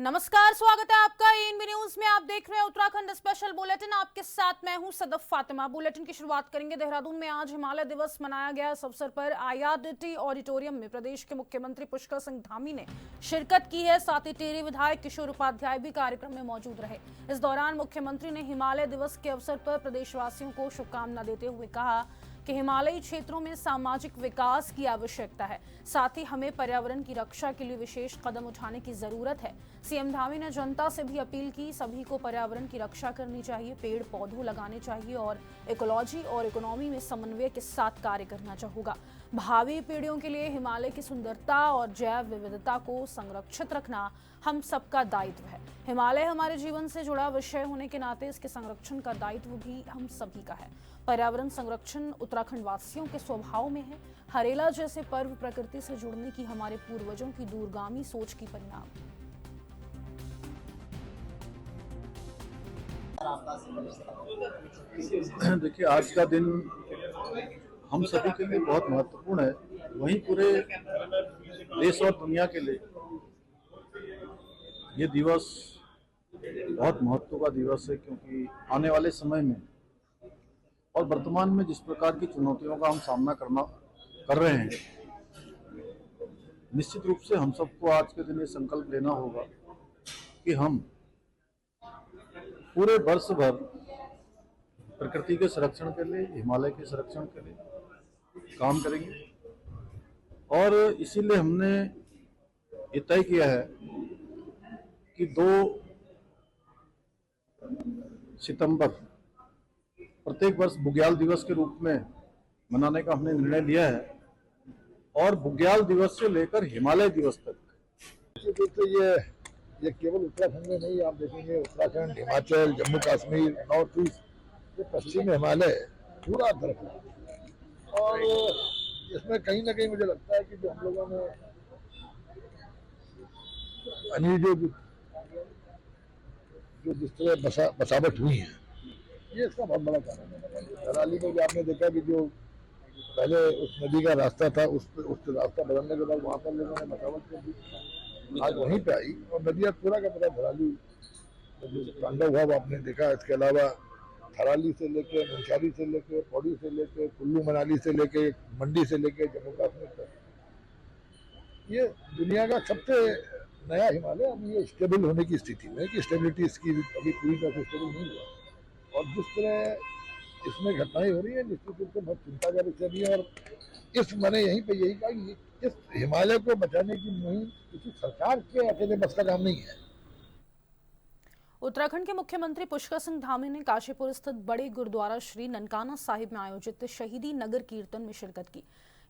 नमस्कार, स्वागत है आपका एएनबी न्यूज में। आप देख रहे हैं उत्तराखंड स्पेशल बुलेटिन। आपके साथ मैं हूं सदफ फातिमा। बुलेटिन की शुरुआत करेंगे देहरादून में। आज हिमालय दिवस मनाया गया। इस अवसर पर आईआरडीटी ऑडिटोरियम में प्रदेश के मुख्यमंत्री पुष्कर सिंह धामी ने शिरकत की है। साथ ही टिहरी विधायक किशोर उपाध्याय भी कार्यक्रम में मौजूद रहे। इस दौरान मुख्यमंत्री ने हिमालय दिवस के अवसर पर प्रदेशवासियों को शुभकामना देते हुए कहा कि हिमालयी क्षेत्रों में सामाजिक विकास की आवश्यकता है। साथ ही हमें पर्यावरण की रक्षा के लिए विशेष कदम उठाने की जरूरत है। सीएम धामी ने जनता से भी अपील की, सभी को पर्यावरण की रक्षा करनी चाहिए, पेड़ पौधों लगाने चाहिए और इकोलॉजी और इकोनॉमी में समन्वय के साथ कार्य करना होगा। भावी पीढ़ियों के लिए हिमालय की सुंदरता और जैव विविधता को संरक्षित रखना हम सबका दायित्व है। हिमालय हमारे जीवन से जुड़ा विषय होने के नाते इसके संरक्षण का दायित्व भी हम सभी का है। पर्यावरण संरक्षण उत्तराखंड वासियों के स्वभाव में है। हरेला जैसे पर्व प्रकृति से जुड़ने की हमारे पूर्वजों की दूरगामी सोच की परिणाम। देखिए, आज का दिन हम सभी के लिए बहुत महत्वपूर्ण है। वहीं पूरे देश और दुनिया के लिए ये दिवस बहुत महत्व का दिवस है, क्योंकि आने वाले समय में और वर्तमान में जिस प्रकार की चुनौतियों का हम सामना कर रहे हैं, निश्चित रूप से हम सबको आज के दिन ये संकल्प लेना होगा कि हम पूरे वर्ष भर प्रकृति के संरक्षण के लिए, हिमालय के संरक्षण के लिए काम करेंगे। और इसीलिए हमने ये तय किया है कि 2 सितंबर प्रत्येक वर्ष बुग्याल दिवस के रूप में मनाने का हमने निर्णय लिया है, और बुग्याल दिवस से लेकर हिमालय दिवस तक। तो ये केवल उत्तराखंड में नहीं, आप देखेंगे उत्तराखंड, हिमाचल, जम्मू कश्मीर, नॉर्थ ईस्ट, ये पश्चिम हिमालय पूरा तरफ है। और इसमें कहीं ना कहीं मुझे लगता है कि जो हम लोगों ने जो जिस तरह बसावट हुई है, ये इसका बहुत बड़ा कारण है। थराली में भी आपने देखा कि जो पहले उस नदी का रास्ता था, उस रास्ता बदलने के बाद वहाँ पर लोगों ने बसावट कर दी, आज वहीं पे आई और नदी आज पूरा का पूरा थराली तांडव हुआ, आपने देखा। इसके अलावा थराली से लेके, मुंशारी से लेके, पौड़ी से लेके, कुल्लू मनाली से लेके, मंडी से लेके जम्मू कश्मीर तक, ये दुनिया का सबसे नया हिमालय अभी ये स्टेबल होने की स्थिति में, कि स्टेबिलिटी इसकी अभी पूरी तरह से स्टेबल नहीं हुआ। और जिस तरह इसमें घटनाएं हो रही है, निश्चित रूप से बहुत चिंता का विषय भी है। और इस मैंने यहीं पे यही कहा कि इस हिमालय को बचाने की मुहिम किसी सरकार के अकेले बस का काम नहीं है। उत्तराखंड के मुख्यमंत्री पुष्कर सिंह धामी ने काशीपुर स्थित बड़े गुरुद्वारा श्री ननकाना साहिब में आयोजित शहीदी नगर कीर्तन में शिरकत की।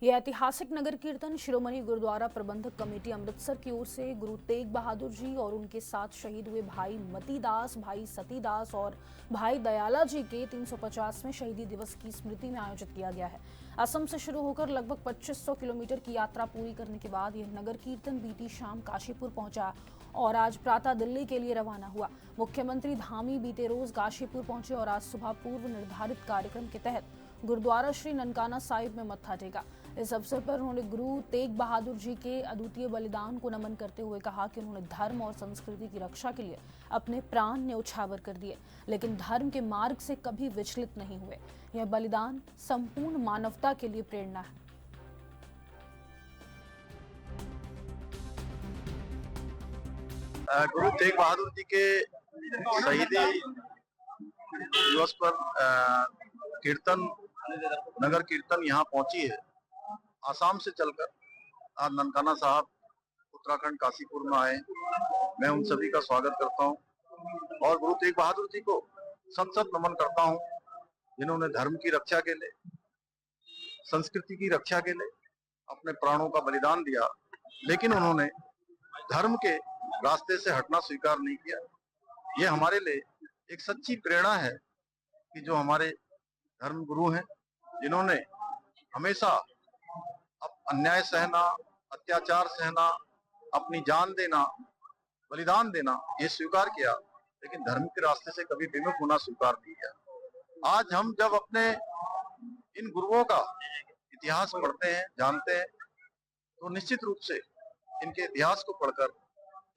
यह ऐतिहासिक नगर कीर्तन शिरोमणि गुरुद्वारा प्रबंधक कमेटी अमृतसर की ओर से गुरु तेग बहादुर जी और उनके साथ शहीद हुए भाई मती दास, भाई सती दास और भाई दयाला जी के 350वें शहीदी दिवस की स्मृति में आयोजित किया गया है। असम से शुरू होकर लगभग 2500 किलोमीटर की यात्रा पूरी करने के बाद यह नगर कीर्तन बीती शाम काशीपुर पहुंचा और आज प्रातः दिल्ली के लिए रवाना हुआ। मुख्यमंत्री धामी बीते रोज काशीपुर पहुंचे और आज सुबह पूर्व निर्धारित कार्यक्रम के तहत गुरुद्वारा श्री ननकाना साहिब में मत्था टेका। इस अवसर पर उन्होंने गुरु तेग बहादुर जी के अद्वितीय बलिदान को नमन करते हुए कहा कि उन्होंने धर्म और संस्कृति की रक्षा के लिए अपने प्राण न्यौछावर कर दिए, लेकिन धर्म के मार्ग से कभी विचलित नहीं हुए। यह बलिदान संपूर्ण मानवता के लिए प्रेरणा है। गुरु तेग बहादुर जी के शहीदी दिवस पर नगर कीर्तन यहाँ पहुंची है। आसाम से चलकर आज ननकाना साहब उत्तराखंड काशीपुर में आए। मैं उन सभी का स्वागत करता हूं और गुरु तेग बहादुर जी को सत सत नमन करता हूं, जिन्होंने धर्म की रक्षा के लिए, संस्कृति की रक्षा के लिए अपने प्राणों का बलिदान दिया, लेकिन उन्होंने धर्म के रास्ते से हटना स्वीकार नहीं किया। ये हमारे लिए एक सच्ची प्रेरणा है कि जो हमारे धर्म गुरु हैं, जिन्होंने हमेशा अन्याय सहना, अत्याचार सहना, अपनी जान देना, बलिदान देना ये स्वीकार किया, लेकिन धर्म के रास्ते से कभी विमुख होना स्वीकार नहीं किया। आज हम जब अपने इन गुरुओं का इतिहास पढ़ते हैं, जानते हैं, तो निश्चित रूप से इनके इतिहास को पढ़कर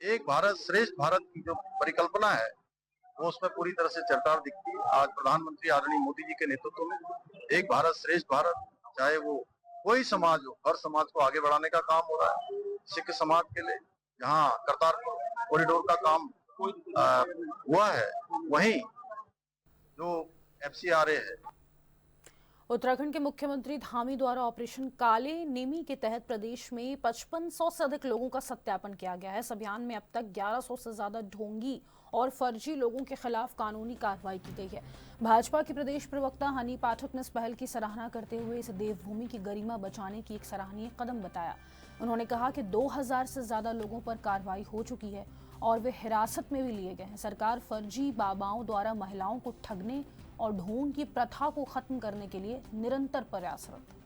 एक भारत श्रेष्ठ भारत की जो परिकल्पना है वो उसमें पूरी तरह से चरतार दिखती है। आज प्रधानमंत्री आदरणीय मोदी जी के नेतृत्व में एक भारत श्रेष्ठ भारत, चाहे वो कोई समाज हो, हर समाज को आगे बढ़ाने का काम हो रहा है। सिख समाज के लिए जहाँ करतारपुर कॉरिडोर का काम हुआ है, वहीं जो FCRA है, उत्तराखंड के मुख्यमंत्री धामी द्वारा ऑपरेशन काले नेमी के तहत प्रदेश में 5500 से अधिक लोगों का सत्यापन किया गया है। इस अभियान में अब तक 1100 से ज्यादा ढोंगी और फर्जी लोगों के खिलाफ कानूनी कार्रवाई की गई है। भाजपा के प्रदेश प्रवक्ता हनी पाठक ने इस पहल की सराहना करते हुए इसे देवभूमि की गरिमा बचाने की एक सराहनीय कदम बताया। उन्होंने कहा कि 2000 से ज्यादा लोगों पर कार्रवाई हो चुकी है और वे हिरासत में भी लिए गए हैं। सरकार फर्जी बाबाओं द्वारा महिलाओं को ठगने और ढोंग की प्रथा को खत्म करने के लिए निरंतर प्रयासरत है।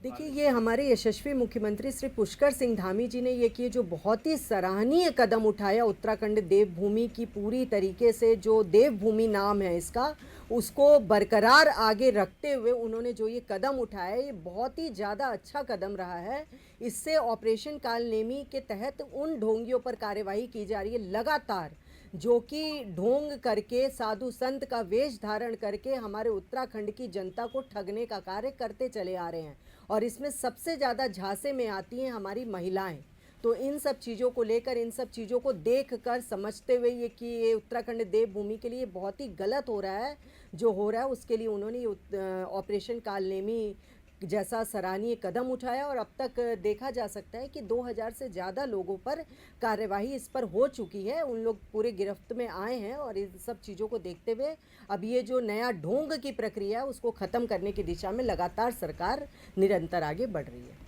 देखिए, ये हमारे यशस्वी मुख्यमंत्री श्री पुष्कर सिंह धामी जी ने ये किए जो बहुत ही सराहनीय कदम उठाया। उत्तराखंड देवभूमि की पूरी तरीके से जो देवभूमि नाम है इसका, उसको बरकरार आगे रखते हुए उन्होंने जो ये कदम उठाया, ये बहुत ही ज़्यादा अच्छा कदम रहा है। इससे ऑपरेशन काल नेमी के तहत उन ढोंगियों पर कार्यवाही की जा रही है लगातार, जो कि ढोंग करके साधु संत का वेश धारण करके हमारे उत्तराखंड की जनता को ठगने का कार्य करते चले आ रहे हैं। और इसमें सबसे ज़्यादा झांसे में आती हैं हमारी महिलाएं। तो इन सब चीज़ों को लेकर, इन सब चीज़ों को देख कर समझते हुए ये कि ये उत्तराखंड देवभूमि के लिए बहुत ही गलत हो रहा है जो हो रहा है, उसके लिए उन्होंने ऑपरेशन काल नेमी जैसा सराहनीय कदम उठाया। और अब तक देखा जा सकता है कि 2000 से ज़्यादा लोगों पर कार्यवाही इस पर हो चुकी है। उन लोग पूरे गिरफ्त में आए हैं और इन सब चीज़ों को देखते हुए अब ये जो नया ढोंग की प्रक्रिया है उसको ख़त्म करने की दिशा में लगातार सरकार निरंतर आगे बढ़ रही है।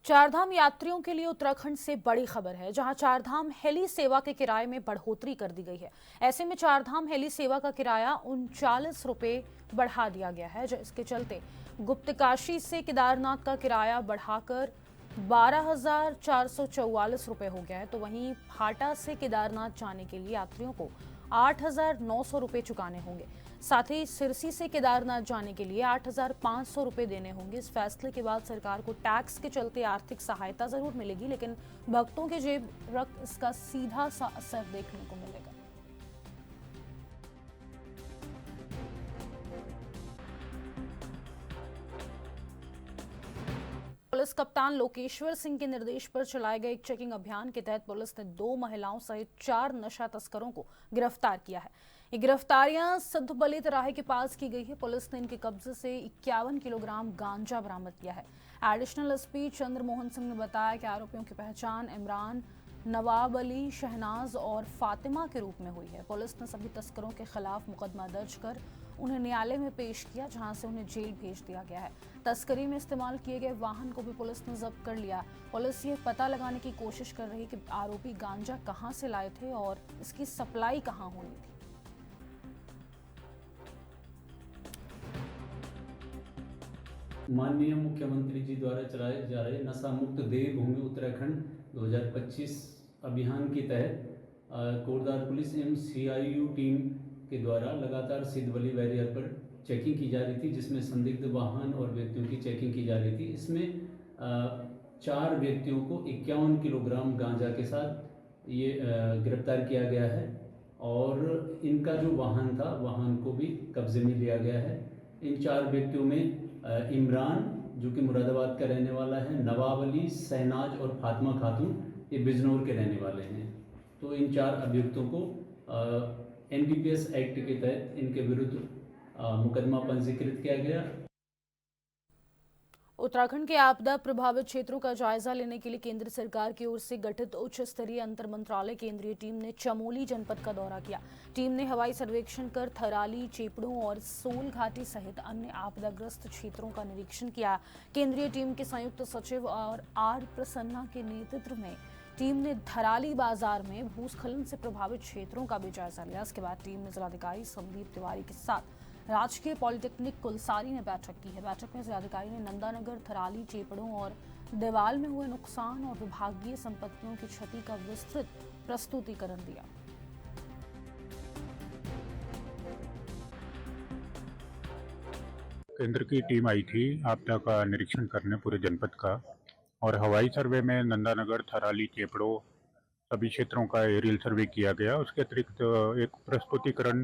चारधाम यात्रियों के लिए उत्तराखंड से बड़ी खबर है, जहां चारधाम हेली सेवा के किराए में बढ़ोतरी कर दी गई है। ऐसे में चारधाम हेली सेवा का किराया 39 रुपये बढ़ा दिया गया है, जिसके चलते गुप्तकाशी से केदारनाथ का किराया बढ़ाकर 12,444 रुपये हो गया है। तो वहीं फाटा से केदारनाथ जाने के लिए यात्रियों को 8,900 रुपये चुकाने होंगे। साथ ही सिरसी से केदारनाथ जाने के लिए 8,500 रुपये देने होंगे। इस फैसले के बाद सरकार को टैक्स के चलते आर्थिक सहायता जरूर मिलेगी, लेकिन भक्तों के जेब पर इसका सीधा सा असर देखने को मिलेगा। पुलिस कप्तान लोकेश्वर सिंह के निर्देश पर चलाए गए एक चेकिंग अभियान के तहत पुलिस ने 2 महिलाओं सहित 4 नशा तस्करों को गिरफ्तार किया है। ये गिरफ्तारियां सिद्धबली तराहे के पास की गई है। पुलिस ने इनके कब्जे से 51 किलोग्राम गांजा बरामद किया है। एडिशनल एसपी चंद्रमोहन सिंह ने बताया कि आरोपियों की पहचान इमरान, नवाब अली, शहनाज और फातिमा के रूप में हुई है। पुलिस ने सभी तस्करों के खिलाफ मुकदमा दर्ज कर उन्हें न्यायालय में पेश किया, जहां से उन्हें जेल भेज दिया गया है। तस्करी में इस्तेमाल किए गए वाहन को भी पुलिस ने जब्त कर लिया। पुलिस ये पता लगाने की कोशिश कर रही कि आरोपी गांजा कहां से लाए थे और इसकी सप्लाई कहां होनी थी। माननीय मुख्यमंत्री जी द्वारा चलाए जा रहे नशा मुक्त देवभूमि उत्तराखंड 2025 अभियान के तहत कोटद्वार पुलिस एवं CIU टीम के द्वारा लगातार सिद्धबली बैरियर पर चेकिंग की जा रही थी, जिसमें संदिग्ध वाहन और व्यक्तियों की चेकिंग की जा रही थी। इसमें 4 व्यक्तियों को 51 किलोग्राम गांजा के साथ ये गिरफ्तार किया गया है और इनका जो वाहन था, वाहन को भी कब्जे में लिया गया है। इन 4 व्यक्तियों में इमरान, जो कि मुरादाबाद का रहने वाला है, नवाब अली, शहनाज और फातिमा खातून, ये बिजनौर के रहने वाले हैं। तो इन 4 अभियुक्तों को NDPS एक्ट के तहत इनके विरुद्ध मुकदमा पंजीकृत किया गया। उत्तराखंड के आपदा प्रभावित क्षेत्रों का जायजा लेने के लिए केंद्र सरकार की ओर से गठित उच्च स्तरीय अंतर मंत्रालय केंद्रीय टीम ने चमोली जनपद का दौरा किया। टीम ने हवाई सर्वेक्षण कर थराली, चेपड़ों और सोल घाटी सहित अन्य आपदाग्रस्त क्षेत्रों का निरीक्षण किया। केंद्रीय टीम के संयुक्त सचिव और R प्रसन्ना के नेतृत्व में टीम ने थराली बाजार में भूस्खलन से प्रभावित क्षेत्रों का भी जायजा लिया। इसके बाद टीम ने जिलाधिकारी संदीप तिवारी के साथ राजकीय पॉलिटेक्निक कुलसारी में बैठक की है। बैठक में जिलाधिकारी ने नंदानगर, थराली, चेपड़ों और देवाल में हुए नुकसान और विभागीय संपत्तियों की क्षति का विस्तृत प्रस्तुतिकरण दिया। केंद्र की टीम आई थी आपदा का निरीक्षण करने पूरे जनपद का, और हवाई सर्वे में नंदानगर, थराली, चेपड़ो सभी क्षेत्रों का एरियल सर्वे किया गया। उसके अतिरिक्त एक प्रस्तुतिकरण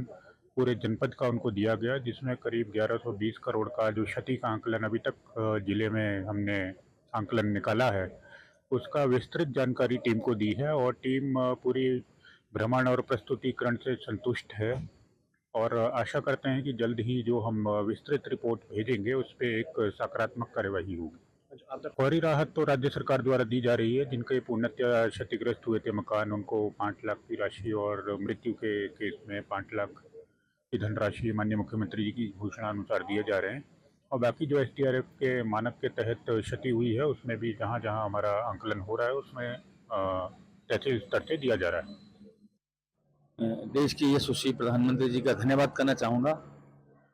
पूरे जनपद का उनको दिया गया, जिसमें करीब 1120 करोड़ का जो क्षति का आंकलन अभी तक जिले में हमने आंकलन निकाला है, उसका विस्तृत जानकारी टीम को दी है। और टीम पूरी भ्रमण और प्रस्तुतिकरण से संतुष्ट है और आशा करते हैं कि जल्द ही जो हम विस्तृत रिपोर्ट भेजेंगे उस पर एक सकारात्मक कार्यवाही होगी। फौरी राहत तो राज्य सरकार द्वारा दी जा रही है। जिनके पूर्णतः क्षतिग्रस्त हुए थे मकान, उनको 5 लाख की राशि और मृत्यु के केस में 5 लाख की धनराशि माननीय मुख्यमंत्री जी की घोषणा अनुसार दिए जा रहे हैं। और बाकी जो SDRF के मानक के तहत क्षति हुई है उसमें भी जहाँ जहाँ हमारा आंकलन हो रहा है उसमें तहसील स्तर से दिया जा रहा है। देश के यशस्वी प्रधानमंत्री जी का धन्यवाद करना चाहूँगा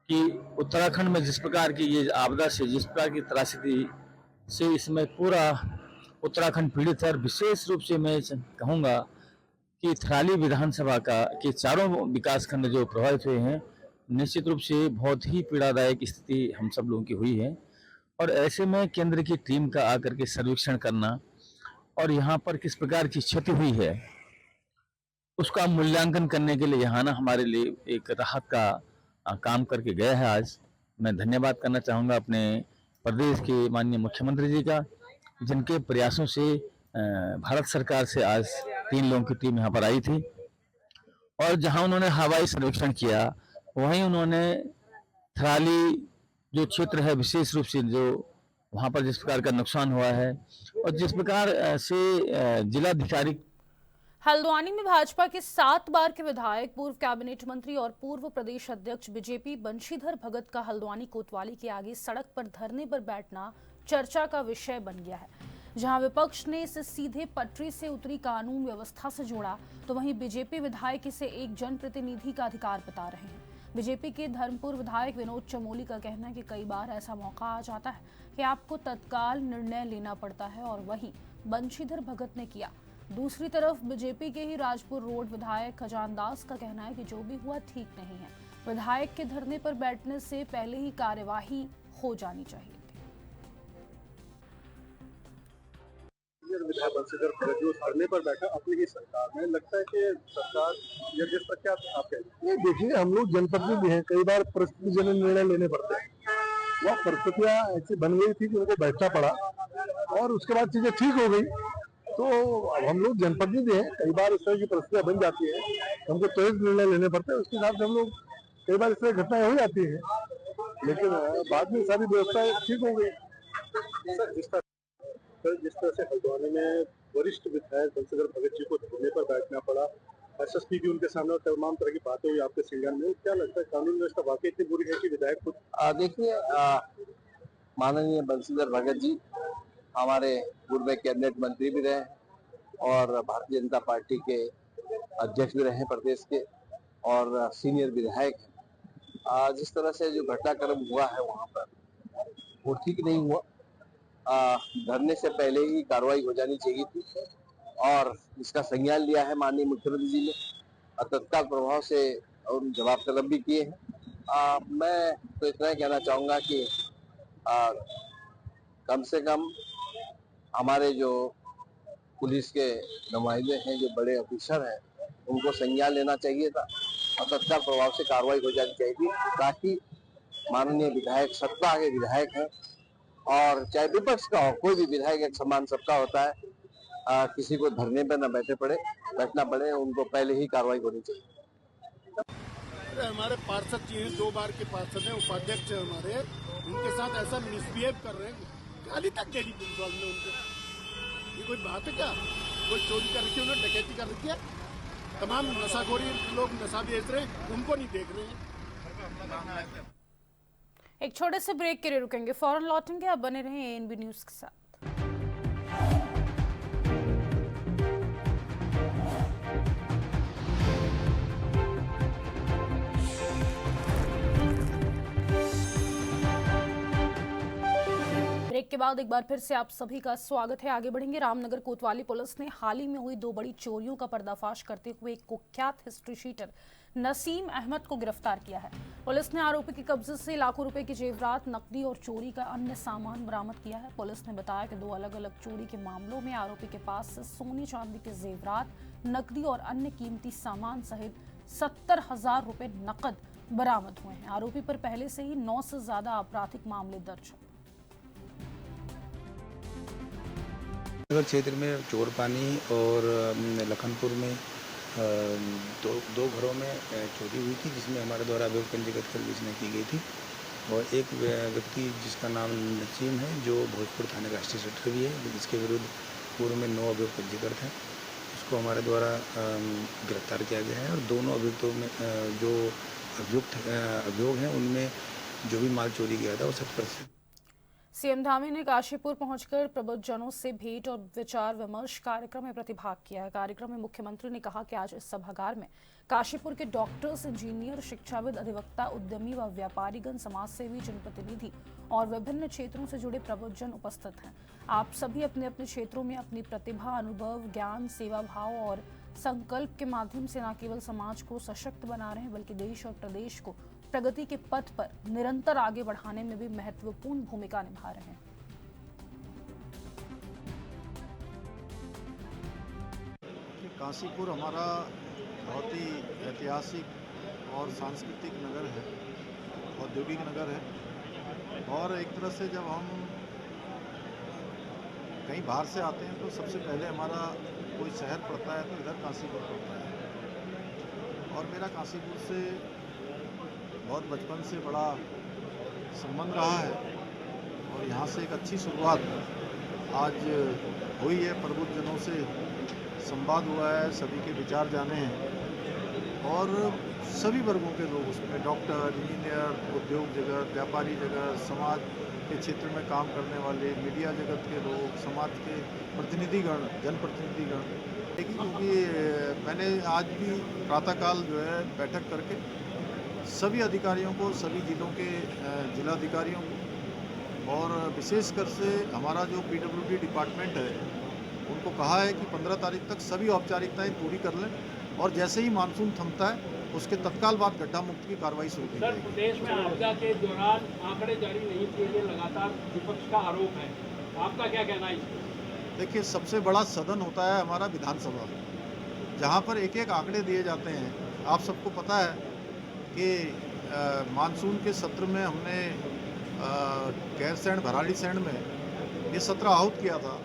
कि उत्तराखंड में जिस प्रकार की ये आपदा से, जिस प्रकार की त्रासदी से इसमें पूरा उत्तराखंड पीड़ित है। और विशेष रूप से मैं कहूँगा कि थराली विधानसभा के चारों विकास खंड जो प्रभावित हुए हैं, निश्चित रूप से बहुत ही पीड़ादायक स्थिति हम सब लोगों की हुई है। और ऐसे में केंद्र की टीम का आकर के सर्वेक्षण करना और यहाँ पर किस प्रकार की क्षति हुई है उसका मूल्यांकन करने के लिए यहाँ ना हमारे लिए एक राहत का काम करके गया है। आज मैं धन्यवाद करना चाहूँगा अपने प्रदेश के माननीय मुख्यमंत्री जी का, जिनके प्रयासों से भारत सरकार से आज 3 लोगों की टीम यहाँ पर आई थी। और जहाँ उन्होंने हवाई सर्वेक्षण किया, वहीं उन्होंने थराली जो क्षेत्र है, विशेष रूप से जो वहाँ पर जिस प्रकार का नुकसान हुआ है और जिस प्रकार से जिलाधिकारी हल्द्वानी में भाजपा के 7 बार के विधायक, पूर्व कैबिनेट मंत्री और पूर्व प्रदेश अध्यक्ष बीजेपी बंशीधर भगत का हल्द्वानी कोतवाली के आगे सड़क पर धरने पर बैठना चर्चा का विषय बन गया है। जहां विपक्ष ने इसे सीधे पटरी से उतरी कानून व्यवस्था से जोड़ा, तो वहीं बीजेपी विधायक इसे एक जनप्रतिनिधि का अधिकार बता रहे हैं। बीजेपी के धर्मपुर विधायक विनोद चमोली का कहना है कि कई बार ऐसा मौका आ जाता है कि आपको तत्काल निर्णय लेना पड़ता है, और वही बंशीधर भगत ने किया। दूसरी तरफ बीजेपी के ही राजपुर रोड विधायक खजान दास का कहना है कि जो भी हुआ ठीक नहीं है। विधायक के धरने पर बैठने से पहले ही कार्यवाही हो जानी चाहिए। विधायक बंशीधर भगत जो धरने पर बैठा अपनी ही सरकार में, लगता है कि सरकार ये जिस पर क्या आप कहते हैं? देखिए, हम लोग जनप्रतिनिधि हैं, कई बार परिस्थितिजन्य निर्णय लेने पड़ते हैं। वह परिस्थितियाँ ऐसी बन गई थी कि उनको बैठना पड़ा और उसके बाद चीजें ठीक हो गई। तो अब हम लोग जनप्रतिनिधि हैं, कई बार इस तरह की परिस्थितियाँ बन जाती है, हमको त्वरित निर्णय लेने पड़ते हैं। उसके हिसाब से हम लोग कई बार इस तरह घटनाएं हो जाती है, लेकिन बाद में सारी व्यवस्था ठीक हो गई। जिस तरह से हल्द्वानी में वरिष्ठ विधायक बंशीधर भगत जी को धरने पर बैठना पड़ा, SSP भी उनके सामने, तमाम तरह की बातें हुई आपके संज्ञान में, क्या लगता है कानून व्यवस्था वाकई इतनी बुरी है कि विधायक खुद? देखिए, माननीय बंशीधर भगत जी हमारे पूर्व कैबिनेट मंत्री भी रहे और भारतीय जनता पार्टी के अध्यक्ष भी रहे प्रदेश के, और सीनियर विधायक हैं। जिस तरह से जो घटनाक्रम हुआ है वहाँ पर, वो ठीक नहीं हुआ। धरने से पहले ही कार्रवाई हो जानी चाहिए थी और इसका संज्ञान लिया है माननीय मुख्यमंत्री जी ने, तत्काल प्रभाव से उन जवाब तलब भी किए हैं। मैं तो इतना ही कहना चाहूँगा कि कम से कम हमारे जो पुलिस के नुमाइंदे हैं, जो बड़े ऑफिसर हैं, उनको संज्ञान लेना चाहिए था और तत्काल प्रभाव से कार्रवाई हो जानी चाहिए थी, ताकि माननीय विधायक सत्ता के विधायक हैं और चाहे विपक्ष का हो, कोई भी विधायक एक समान सबका होता है। किसी को धरने पर न बैठना पड़े, उनको पहले ही कार्रवाई होनी चाहिए। हमारे पार्षद जी हैं, 2 बार के पार्षद हैं, उपाध्यक्ष हैं हमारे, उनके साथ ऐसा मिसबिहेव कर रहे हैं, गाली तक दे दी पुलिस वालों ने उनको। ये कोई बात है क्या? कोई चोरी कर रखी है, उन्होंने डकैती कर रखी है, तमाम नशाखोरी लोग नशा बेच रहे हैं, उनको नहीं देख रहे हैं। एक छोटे से ब्रेक के लिए रुकेंगे, फौरन लौटेंगे। आप बने रहें ANB न्यूज के साथ। ब्रेक के बाद एक बार फिर से आप सभी का स्वागत है। आगे बढ़ेंगे। रामनगर कोतवाली पुलिस ने हाल ही में हुई 2 बड़ी चोरियों का पर्दाफाश करते हुए एक कुख्यात हिस्ट्री शीटर नसीम अहमद को गिरफ्तार किया है। पुलिस ने आरोपी के कब्जे से लाखों रुपए की जेवरात, नकदी और चोरी का अन्य सामान बरामद किया है। पुलिस ने बताया कि 2 अलग-अलग चोरी के मामलों में आरोपी के पास से सोने चांदी के जेवरात, नकदी और अन्य कीमती सामान सहित 70,000 रुपए नकद बरामद हुए हैं। आरोपी पर पहले से ही 9 से ज्यादा आपराधिक मामले दर्ज हैं। नगर क्षेत्र में चोरपानी और लखनपुर में दो घरों में चोरी हुई थी, जिसमें हमारे द्वारा अभियोग पंजीकृत कर बेचने की गई थी। और एक व्यक्ति जिसका नाम नसीम है, जो भोजपुर थाने का राष्ट्रीय सेक्रेटरी भी है, जिसके विरुद्ध पूर्व में 9 अभियोग पंजीकृत हैं, उसको हमारे द्वारा गिरफ्तार किया गया है। और दोनों अभियुक्तों में जो अभियोग हैं, उनमें जो भी माल चोरी किया था वो 100%। सीएम धामी ने काशीपुर पहुंचकर प्रबुद्धजनों से भेंट और विचार विमर्श कार्यक्रम में प्रतिभाग किया है। कार्यक्रम में मुख्यमंत्री ने कहा कि आज इस सभागार में काशीपुर के डॉक्टर्स, इंजीनियर, शिक्षाविद, अधिवक्ता, उद्यमी व व्यापारीगण, समाजसेवी, जनप्रतिनिधि और विभिन्न क्षेत्रों से जुड़े प्रबुद्धजन उपस्थित हैं। आप सभी अपने अपने क्षेत्रों में अपनी प्रतिभा, अनुभव, ज्ञान, सेवा भाव और संकल्प के माध्यम से न केवल समाज को सशक्त बना रहे हैं, बल्कि देश और प्रदेश को प्रगति के पथ पर निरंतर आगे बढ़ाने में भी महत्वपूर्ण भूमिका निभा रहे हैं। काशीपुर हमारा बहुत ही ऐतिहासिक और सांस्कृतिक नगर है, औद्योगिक नगर है। और एक तरह से जब हम कहीं बाहर से आते हैं तो सबसे पहले हमारा कोई शहर पड़ता है तो इधर काशीपुर पड़ता है। और मेरा काशीपुर से बहुत बचपन से बड़ा संबंध रहा है और यहाँ से एक अच्छी शुरुआत आज हुई है। प्रबुद्धजनों से संवाद हुआ है, सभी के विचार जाने हैं और सभी वर्गों के लोग उसमें डॉक्टर, इंजीनियर, उद्योग जगत, व्यापारी जगत, समाज के क्षेत्र में काम करने वाले, मीडिया जगत के लोग, समाज के प्रतिनिधिगण, जनप्रतिनिधिगण। लेकिन क्योंकि मैंने आज भी प्रातःकाल जो है बैठक करके सभी अधिकारियों को, सभी जिलों के जिलाधिकारियों को और विशेषकर से हमारा जो PWD डिपार्टमेंट है उनको कहा है कि 15 तारीख तक सभी औपचारिकताएं पूरी कर लें और जैसे ही मानसून थमता है उसके तत्काल बाद गड्ढा मुक्त की कार्रवाई शुरू की जाएगी। प्रदेश में आपदा के दौरान आंकड़े जारी नहीं किए गए, लगातार विपक्ष का आरोप है, आपका क्या कहना है इसमें? देखिए, सबसे बड़ा सदन होता है हमारा विधानसभा, जहाँ पर एक एक आंकड़े दिए जाते हैं। आप सबको पता है कि मानसून के सत्र में हमने गैरसैंण, भराड़ीसैंण में ये सत्र आहूत किया था।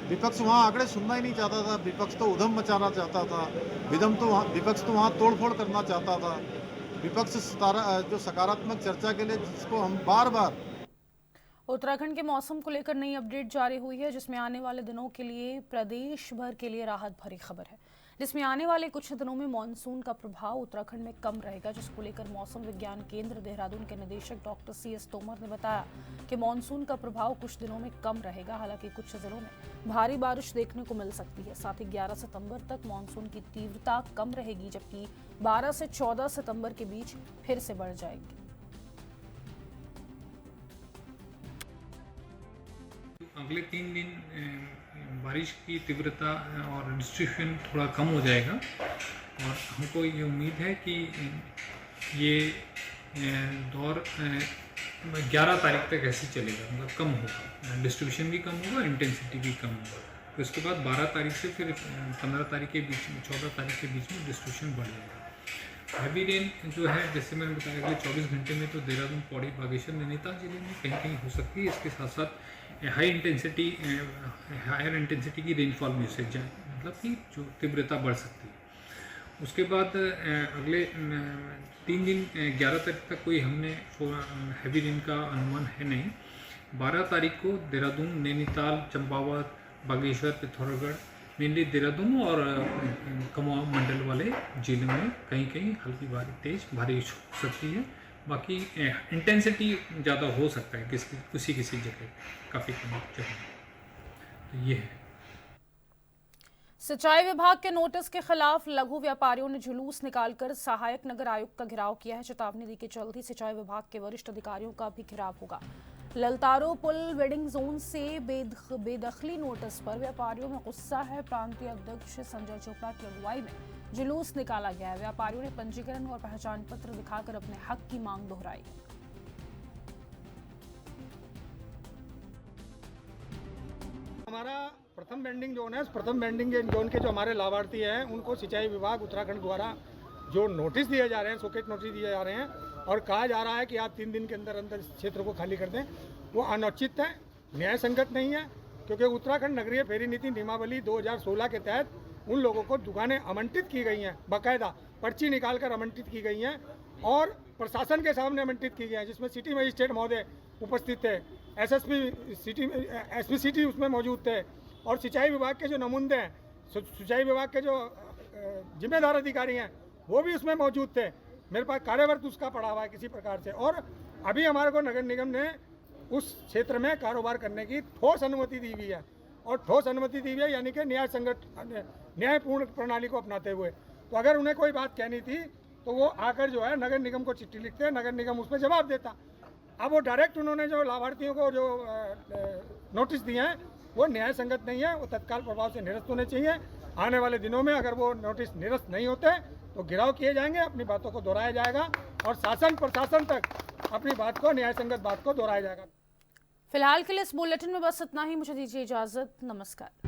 विपक्ष वहाँ आंकड़े सुनना ही नहीं चाहता था, विपक्ष तो उधम मचाना चाहता था, विपक्ष तो वहाँ तोड़फोड़ करना चाहता था। विपक्ष जो सकारात्मक चर्चा के लिए जिसको हम बार बार। उत्तराखंड के मौसम को लेकर नई अपडेट जारी हुई है, जिसमें आने वाले दिनों के लिए प्रदेश भर के लिए राहत भरी खबर है, जिसमें आने वाले कुछ दिनों में मानसून का प्रभाव उत्तराखंड में कम रहेगा, जिसको लेकर मौसम विज्ञान केंद्र देहरादून के निदेशक डॉक्टर CS तोमर ने बताया कि मानसून का प्रभाव कुछ दिनों में कम रहेगा। हालांकि कुछ जिलों में भारी बारिश देखने को मिल सकती है। साथ ही 11 सितंबर तक मानसून की तीव्रता कम रहेगी, जबकि 12 से 14 सितंबर के बीच फिर से बढ़ जाएगी। अगले 3 दिन बारिश की तीव्रता और डिस्ट्रीब्यूशन थोड़ा कम हो जाएगा और हमको ये उम्मीद है कि ये दौर 11 तारीख तक ऐसे चलेगा, मतलब कम होगा, डिस्ट्रीब्यूशन भी कम होगा, इंटेंसिटी भी कम होगा। तो इसके बाद 12 तारीख से फिर 15 तारीख के बीच में, 14 तारीख के बीच में डिस्ट्रीब्यूशन बढ़ जाएगा। हैवी रेन जो है, जैसे मैंने बताया, अगले 24 घंटे में तो देहरादून, पौड़ी, बागेश्वर, नैनीताल जिले में कहीं कहीं हो सकती है। इसके साथ साथ हायर इंटेंसिटी की रेनफॉल भी उससे जाए, मतलब कि जो तीव्रता बढ़ सकती है। उसके बाद अगले 3 दिन 11 तारीख तक कोई हमने हैवी रेन का अनुमान है नहीं। 12 तारीख को देहरादून, नैनीताल, चंपावत, बागेश्वर, पिथौरागढ़, मेनली देहरादून और कुमाऊं मंडल वाले जिलों में कहीं कहीं हल्की तेज बारिश हो सकती है। बाकी इंटेंसिटी ज़्यादा हो सकता है किसी जगह, काफ़ी कम जगह। तो ये है। सिंचाई विभाग के नोटिस के खिलाफ लघु व्यापारियों ने जुलूस निकालकर सहायक नगर आयुक्त का घेराव किया है। चेतावनी दी कि जल्द ही सिंचाई विभाग के वरिष्ठ अधिकारियों का भी घेराव होगा। ललतारो पुल वेडिंग जोन से बेदखली नोटिस पर व्यापारियों में गुस्सा है। प्रांतीय अध्यक्ष संजय चोपड़ा की अगुवाई में जुलूस निकाला गया है। व्यापारियों ने पंजीकरण और पहचान पत्र दिखाकर अपने हक की मांग दोहराई। हमारा प्रथम बेंडिंग जोन है। प्रथम बेंडिंग जोन के जो हमारे लाभार्थी हैं उनको सिंचाई विभाग उत्तराखंड द्वारा जो नोटिस दिए जा रहे हैं, सॉकेट नोटिस दिए जा रहे हैं और कहा जा रहा है कि आप 3 दिन के अंदर अंदर इस क्षेत्र को खाली कर दें, वो अनुचित है, न्याय संगत नहीं है। क्योंकि उत्तराखंड नगरीय फेरी नीति नियमावली 2016 के तहत उन लोगों को दुकानें आवंटित की गई हैं, बाकायदा पर्ची निकाल कर आवंटित की गई हैं और प्रशासन के सामने आवंटित की गई हैं, जिसमें सिटी मजिस्ट्रेट महोदय उपस्थित थे, एसपी सिटी उसमें मौजूद थे और सिंचाई विभाग के जो नुमाइंदे हैं, सिंचाई विभाग के जो जिम्मेदार अधिकारी हैं वो भी उसमें मौजूद थे। मेरे पास कार्यवर्ग उसका पड़ा हुआ है किसी प्रकार से। और अभी हमारे को नगर निगम ने उस क्षेत्र में कारोबार करने की ठोस अनुमति दी हुई है और ठोस अनुमति दी हुई है यानी कि न्यायपूर्ण प्रणाली को अपनाते हुए। तो अगर उन्हें कोई बात कहनी थी तो वो आकर जो है नगर निगम को चिट्ठी लिखते, नगर निगम उसमें जवाब देता। अब वो डायरेक्ट उन्होंने जो लाभार्थियों को जो नोटिस दिए हैं वो न्याय संगत नहीं है, वो तत्काल प्रभाव से निरस्त होने चाहिए। आने वाले दिनों में अगर वो नोटिस निरस्त नहीं होते तो घेराव किए जाएंगे, अपनी बातों को दोहराया जाएगा और शासन प्रशासन तक अपनी बात को, न्याय संगत बात को दोहराया जाएगा। फिलहाल के लिए इस बुलेटिन में बस इतना ही। मुझे दीजिए इजाजत। नमस्कार।